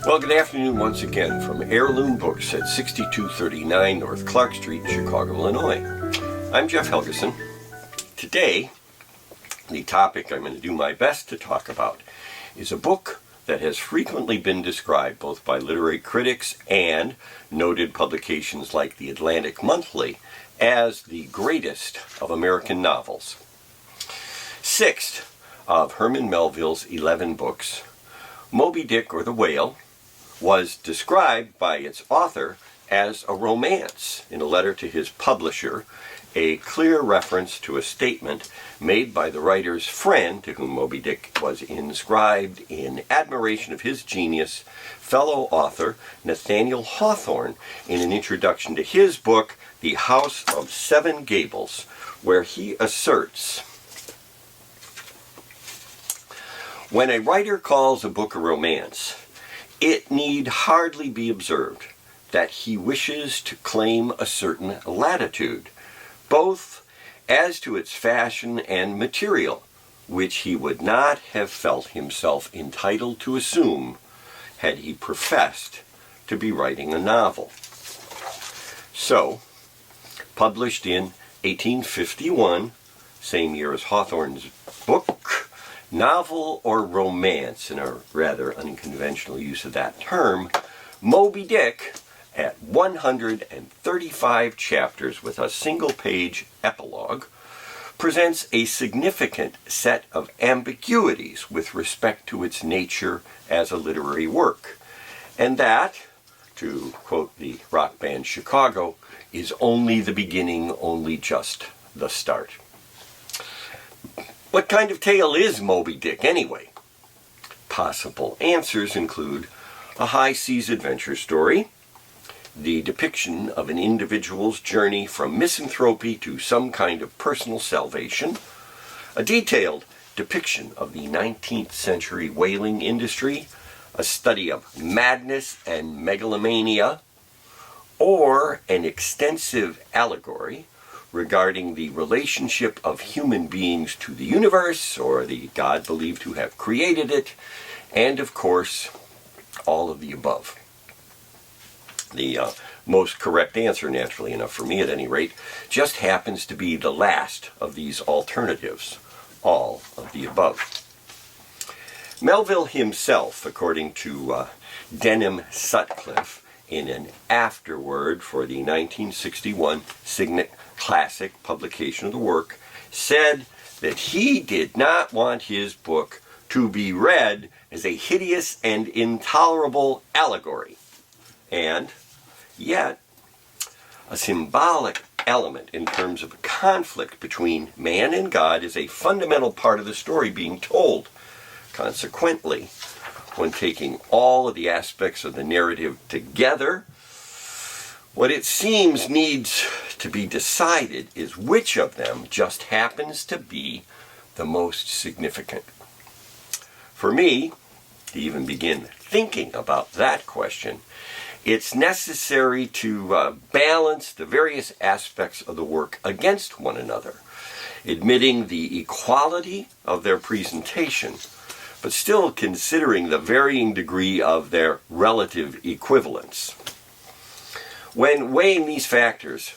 Well, good afternoon once again from Heirloom Books at 6239 North Clark Street, Chicago, Illinois. I'm Jeff Helgeson. Today, the topic I'm going to do my best to talk about is a book that has frequently been described both by literary critics and noted publications like the Atlantic Monthly as the greatest of American novels. Sixth of Herman Melville's 11 books, Moby Dick or the Whale was described by its author as a romance in a letter to his publisher, a clear reference to a statement made by the writer's friend, to whom Moby Dick was inscribed in admiration of his genius, fellow author Nathaniel Hawthorne, in an introduction to his book, The House of Seven Gables, where he asserts, "When a writer calls a book a romance, it need hardly be observed that he wishes to claim a certain latitude, both as to its fashion and material, which he would not have felt himself entitled to assume had he professed to be writing a novel." So, published in 1851, same year as Hawthorne's book, novel or romance, in a rather unconventional use of that term, Moby Dick, at 135 chapters with a single-page epilogue, presents a significant set of ambiguities with respect to its nature as a literary work, and that, to quote the rock band Chicago, is only the beginning, only just the start. What kind of tale is Moby Dick, anyway? Possible answers include a high seas adventure story, the depiction of an individual's journey from misanthropy to some kind of personal salvation, a detailed depiction of the 19th century whaling industry, a study of madness and megalomania, or an extensive allegory regarding the relationship of human beings to the universe, or the God believed to have created it, and of course, all of the above. The most correct answer, naturally enough for me at any rate, just happens to be the last of these alternatives, all of the above. Melville himself, according to Denham Sutcliffe, in an afterword for the 1961 Signet Classic publication of the work, said that he did not want his book to be read as a hideous and intolerable allegory, and yet a symbolic element in terms of a conflict between man and God is a fundamental part of the story being told. Consequently, when taking all of the aspects of the narrative together, what it seems needs to be decided is which of them just happens to be the most significant. For me, to even begin thinking about that question, it's necessary to balance the various aspects of the work against one another, admitting the equality of their presentation, but still considering the varying degree of their relative equivalence. When weighing these factors,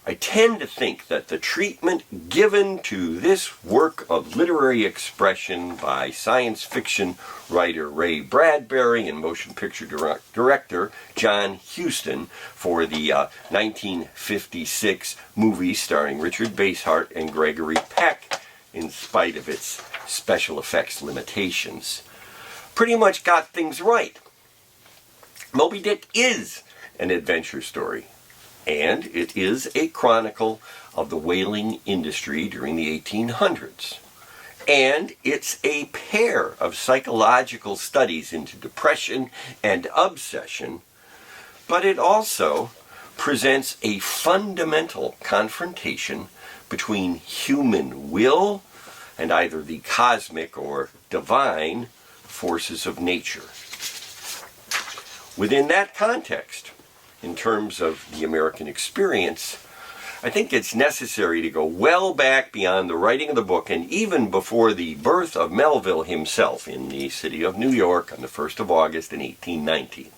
I tend to think that the treatment given to this work of literary expression by science fiction writer Ray Bradbury and motion picture director John Huston for the 1956 movie starring Richard Basehart and Gregory Peck, in spite of its special effects limitations, pretty much got things right. Moby Dick is an adventure story, and it is a chronicle of the whaling industry during the 1800s. And it's a pair of psychological studies into depression and obsession, but it also presents a fundamental confrontation between human will and either the cosmic or divine forces of nature. Within that context, in terms of the American experience, I think it's necessary to go well back beyond the writing of the book and even before the birth of Melville himself in the city of New York on the 1st of August in 1819.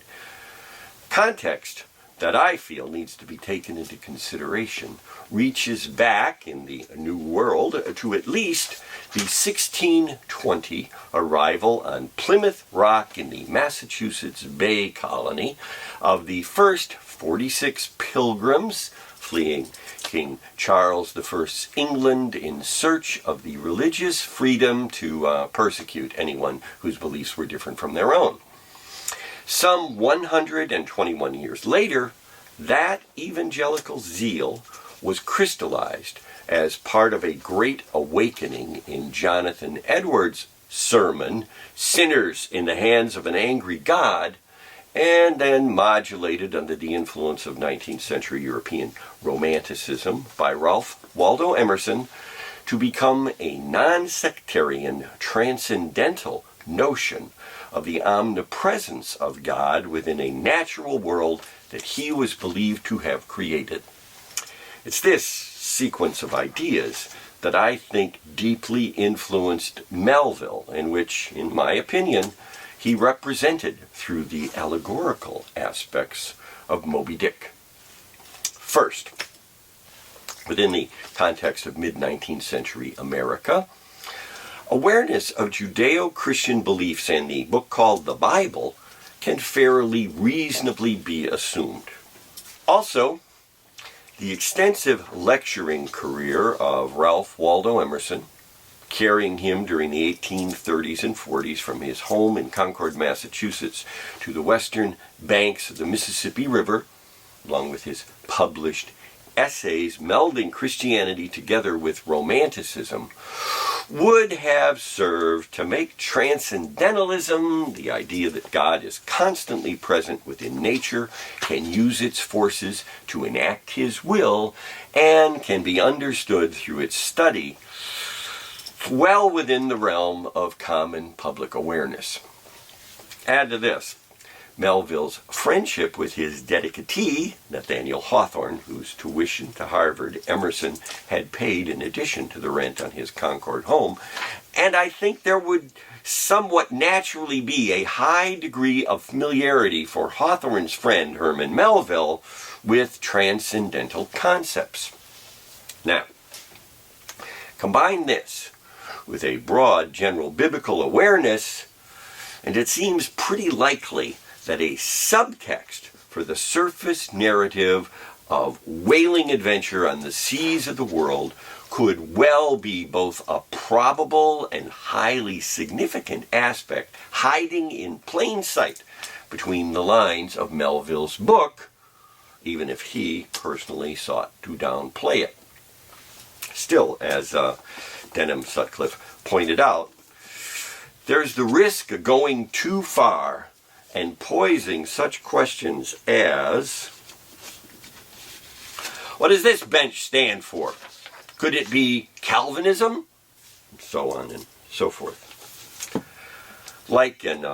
Context that I feel needs to be taken into consideration reaches back in the New World to at least the 1620 arrival on Plymouth Rock in the Massachusetts Bay Colony of the first 46 pilgrims fleeing King Charles I's England in search of the religious freedom to persecute anyone whose beliefs were different from their own. Some 121 years later, that evangelical zeal was crystallized as part of a great awakening in Jonathan Edwards' sermon, Sinners in the Hands of an Angry God, and then modulated under the influence of 19th century European Romanticism by Ralph Waldo Emerson to become a non-sectarian, transcendental notion of the omnipresence of God within a natural world that he was believed to have created. It's this sequence of ideas that I think deeply influenced Melville, in which, in my opinion, he represented through the allegorical aspects of Moby Dick. First, within the context of mid-19th century America, awareness of Judeo-Christian beliefs and the book called the Bible can fairly reasonably be assumed. Also, the extensive lecturing career of Ralph Waldo Emerson, carrying him during the 1830s and 40s from his home in Concord, Massachusetts, to the western banks of the Mississippi River, along with his published essays melding Christianity together with Romanticism, would have served to make transcendentalism, the idea that God is constantly present within nature, can use its forces to enact his will, and can be understood through its study, well within the realm of common public awareness. Add to this Melville's friendship with his dedicatee, Nathaniel Hawthorne, whose tuition to Harvard Emerson had paid in addition to the rent on his Concord home, and I think there would somewhat naturally be a high degree of familiarity for Hawthorne's friend Herman Melville with transcendental concepts. Now, combine this with a broad general biblical awareness, and it seems pretty likely that a subtext for the surface narrative of whaling adventure on the seas of the world could well be both a probable and highly significant aspect hiding in plain sight between the lines of Melville's book, even if he personally sought to downplay it. Still, as Denham Sutcliffe pointed out, there's the risk of going too far and posing such questions as, what does this bench stand for? Could it be Calvinism? So on and so forth. Like an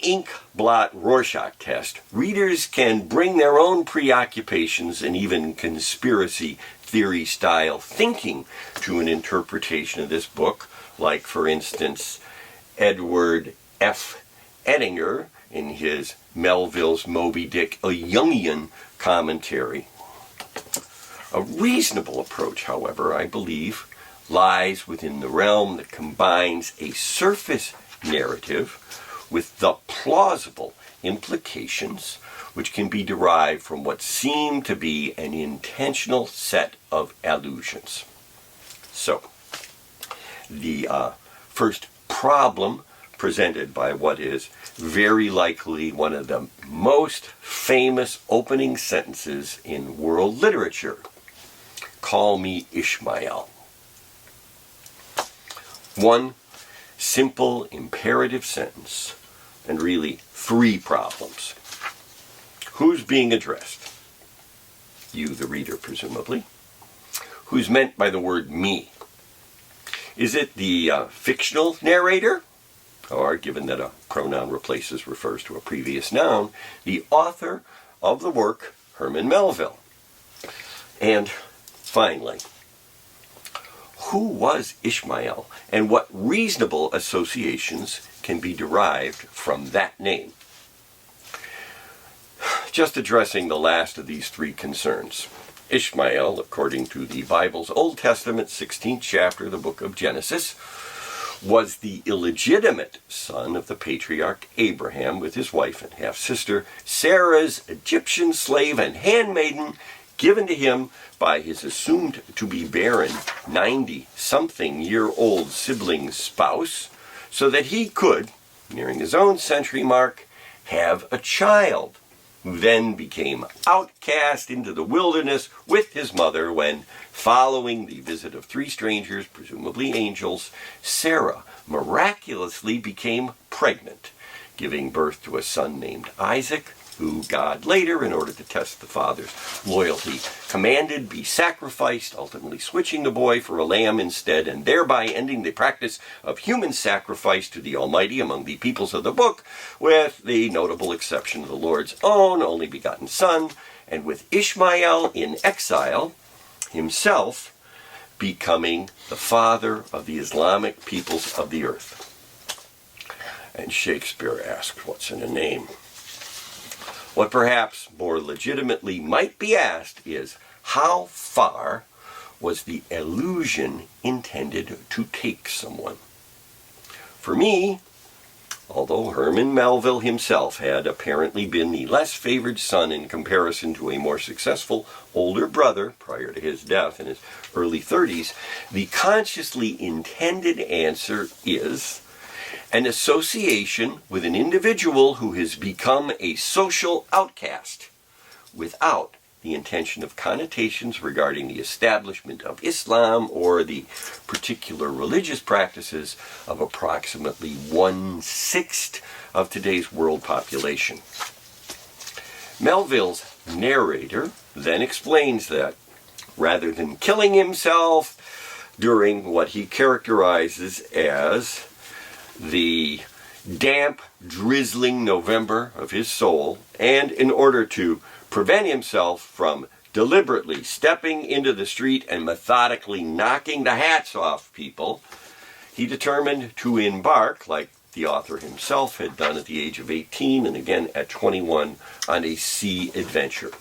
ink blot Rorschach test, readers can bring their own preoccupations and even conspiracy theory style thinking to an interpretation of this book, like, for instance, Edward F. Ettinger in his Melville's Moby Dick, a Jungian commentary. A reasonable approach, however, I believe, lies within the realm that combines a surface narrative with the plausible implications which can be derived from what seem to be an intentional set of allusions. So, the first problem presented by what is very likely one of the most famous opening sentences in world literature. Call me Ishmael. One simple imperative sentence, and really three problems. Who's being addressed? You, the reader, presumably. Who's meant by the word me? Is it the fictional narrator? Or, given that a pronoun replaces refers to a previous noun, the author of the work, Herman Melville? And Finally, who was Ishmael, and what reasonable associations can be derived from that name? Just addressing the last of these three concerns. Ishmael, according to the Bible's Old Testament 16th chapter, the book of Genesis, was the illegitimate son of the patriarch Abraham with his wife and half-sister Sarah's Egyptian slave and handmaiden, given to him by his assumed to be barren 90-something-year-old sibling spouse, so that he could, nearing his own century mark, have a child, who then became outcast into the wilderness with his mother when, following the visit of three strangers, presumably angels, Sarah miraculously became pregnant, giving birth to a son named Isaac, who God later, in order to test the father's loyalty, commanded be sacrificed, ultimately switching the boy for a lamb instead, and thereby ending the practice of human sacrifice to the Almighty among the peoples of the book, with the notable exception of the Lord's own only begotten son, and with Ishmael in exile, himself becoming the father of the Islamic peoples of the earth. And Shakespeare asked, what's in a name? What perhaps more legitimately might be asked is, how far was the allusion intended to take someone? For me, although Herman Melville himself had apparently been the less favored son in comparison to a more successful older brother prior to his death in his early 30s, the consciously intended answer is an association with an individual who has become a social outcast without the intention of connotations regarding the establishment of Islam or the particular religious practices of approximately 1/6 of today's world population. Melville's narrator then explains that, rather than killing himself during what he characterizes as the damp, drizzling November of his soul, and in order to prevent himself from deliberately stepping into the street and methodically knocking the hats off people, he determined to embark, like the author himself had done at the age of 18 and again at 21, on a sea adventure.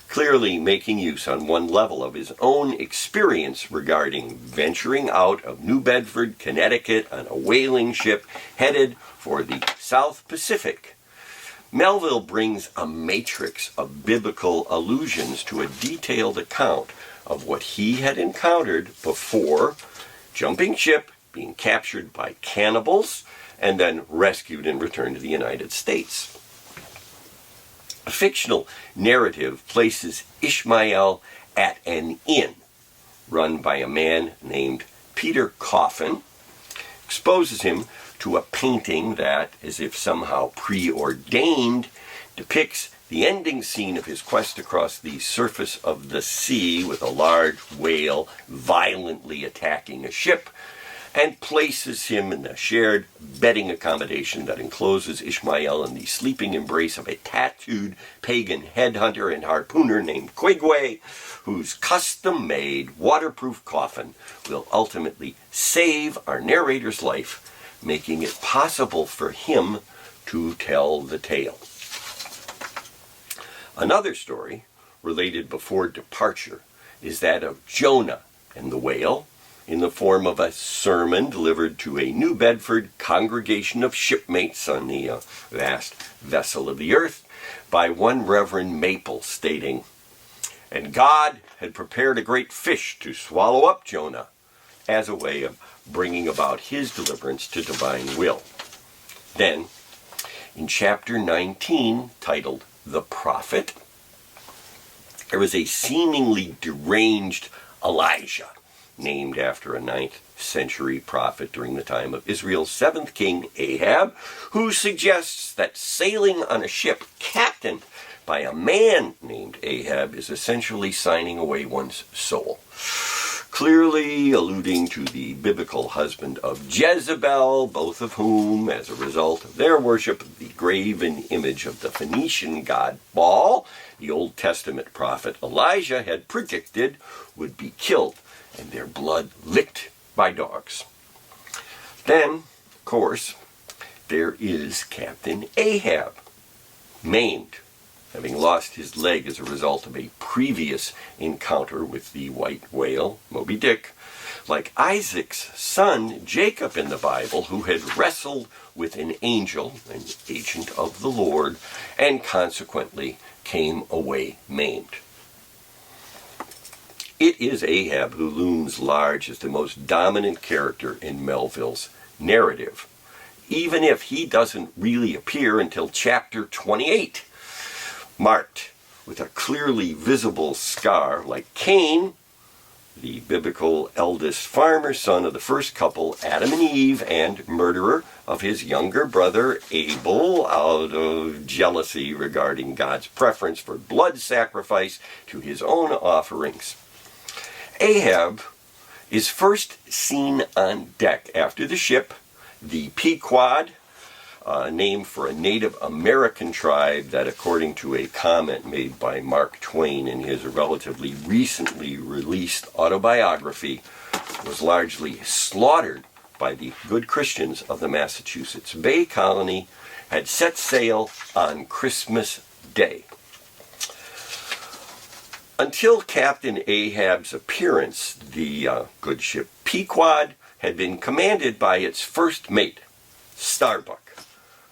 Clearly making use on one level of his own experience regarding venturing out of New Bedford, Connecticut on a whaling ship headed for the South Pacific, Melville brings a matrix of biblical allusions to a detailed account of what he had encountered before jumping ship, being captured by cannibals, and then rescued and returned to the United States. A fictional narrative places Ishmael at an inn run by a man named Peter Coffin, exposes him to a painting that, as if somehow preordained, depicts the ending scene of his quest across the surface of the sea with a large whale violently attacking a ship, and places him in a shared bedding accommodation that encloses Ishmael in the sleeping embrace of a tattooed pagan headhunter and harpooner named Quigway, whose custom-made waterproof coffin will ultimately save our narrator's life, making it possible for him to tell the tale. Another story, related before departure, is that of Jonah and the whale, in the form of a sermon delivered to a New Bedford congregation of shipmates on the vast vessel of the earth by one Reverend Maple, stating, "And God had prepared a great fish to swallow up Jonah," as a way of bringing about his deliverance to divine will. Then, in chapter 19, titled The Prophet, there was a seemingly deranged Elijah, named after a 9th century prophet during the time of Israel's 7th king, Ahab, who suggests that sailing on a ship captained by a man named Ahab is essentially signing away one's soul. clearly alluding to the biblical husband of Jezebel, both of whom, as a result of their worship of the graven image of the Phoenician god Baal, the Old Testament prophet Elijah had predicted would be killed and their blood licked by dogs. Then, of course, there is Captain Ahab, maimed, having lost his leg as a result of a previous encounter with the white whale, Moby Dick, like Isaac's son Jacob in the Bible, who had wrestled with an angel, an agent of the Lord, and consequently came away maimed. It is Ahab who looms large as the most dominant character in Melville's narrative, even if he doesn't really appear until chapter 28, marked with a clearly visible scar like Cain, the biblical eldest farmer son of the first couple, Adam and Eve, and murderer of his younger brother Abel out of jealousy regarding God's preference for blood sacrifice to his own offerings. Ahab is first seen on deck after the ship, the Pequod, named for a Native American tribe that, according to a comment made by Mark Twain in his relatively recently released autobiography, was largely slaughtered by the good Christians of the Massachusetts Bay Colony, had set sail on Christmas Day. Until Captain Ahab's appearance, the good ship Pequod had been commanded by its first mate, Starbuck,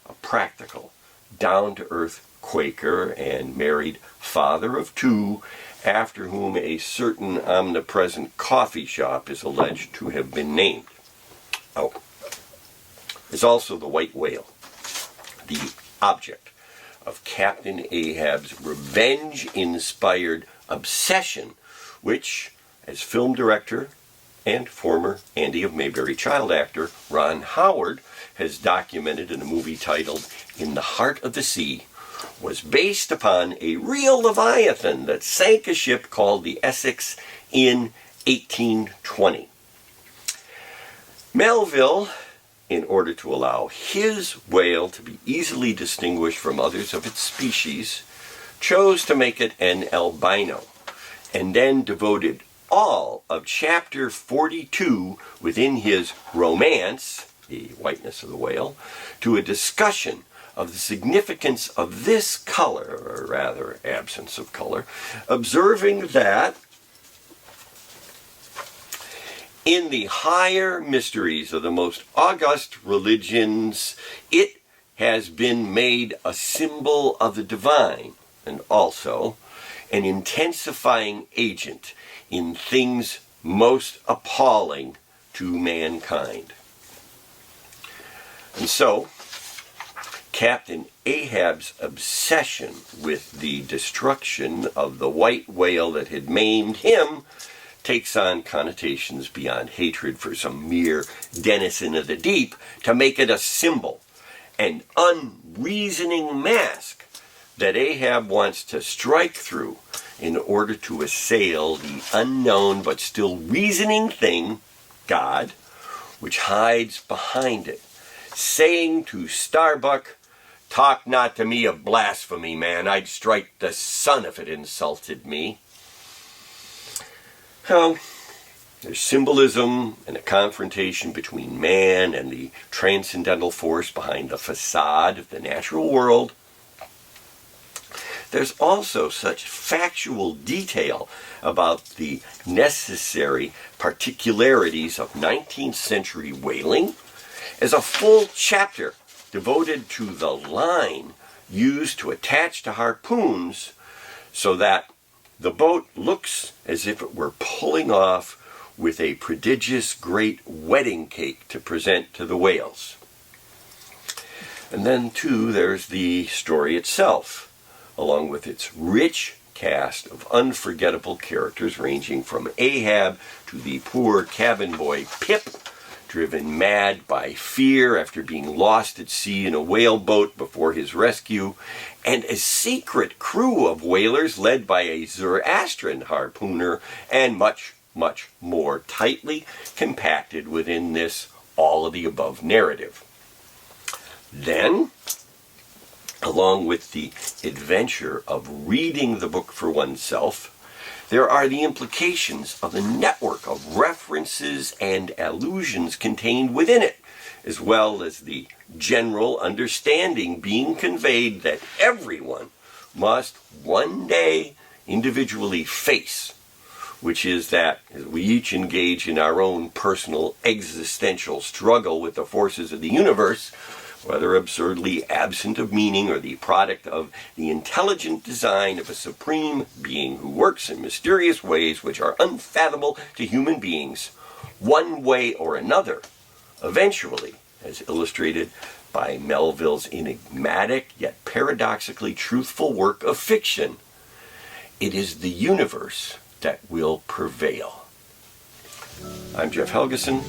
a practical, down-to-earth Quaker and married father of two, after whom a certain omnipresent coffee shop is alleged to have been named. Oh, there's also the white whale, the object of Captain Ahab's revenge-inspired obsession, which, as film director and former Andy of Mayberry child actor Ron Howard has documented in a movie titled In the Heart of the Sea, was based upon a real Leviathan that sank a ship called the Essex in 1820. Melville, in order to allow his whale to be easily distinguished from others of its species, chose to make it an albino, and then devoted all of chapter 42 within his romance, The Whiteness of the Whale, to a discussion of the significance of this color, or rather absence of color, observing that in the higher mysteries of the most august religions, it has been made a symbol of the divine, and also an intensifying agent in things most appalling to mankind. And so, Captain Ahab's obsession with the destruction of the white whale that had maimed him takes on connotations beyond hatred for some mere denizen of the deep to make it a symbol, an unreasoning mask that Ahab wants to strike through in order to assail the unknown but still reasoning thing, God, which hides behind it, saying to Starbuck, "Talk not to me of blasphemy, man. I'd strike the sun if it insulted me." Well, there's symbolism and a confrontation between man and the transcendental force behind the facade of the natural world. There's also such factual detail about the necessary particularities of 19th century whaling as a full chapter devoted to the line used to attach to harpoons so that the boat looks as if it were pulling off with a prodigious great wedding cake to present to the whales. And then, too, there's the story itself, along with its rich cast of unforgettable characters ranging from Ahab to the poor cabin boy Pip, driven mad by fear after being lost at sea in a whaleboat before his rescue, and a secret crew of whalers led by a Zoroastrian harpooner, and much, much more tightly compacted within this all of the above narrative. Then, along with the adventure of reading the book for oneself, there are the implications of the network of references and allusions contained within it, as well as the general understanding being conveyed that everyone must one day individually face, which is that as we each engage in our own personal existential struggle with the forces of the universe, whether absurdly absent of meaning or the product of the intelligent design of a supreme being who works in mysterious ways which are unfathomable to human beings, one way or another, eventually, as illustrated by Melville's enigmatic yet paradoxically truthful work of fiction, it is the universe that will prevail. I'm Jeff Helgeson.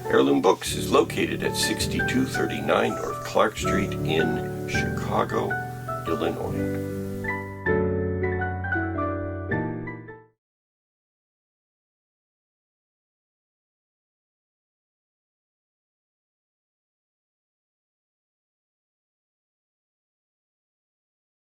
Heirloom Books is located at 6239 North Clark Street in Chicago, Illinois.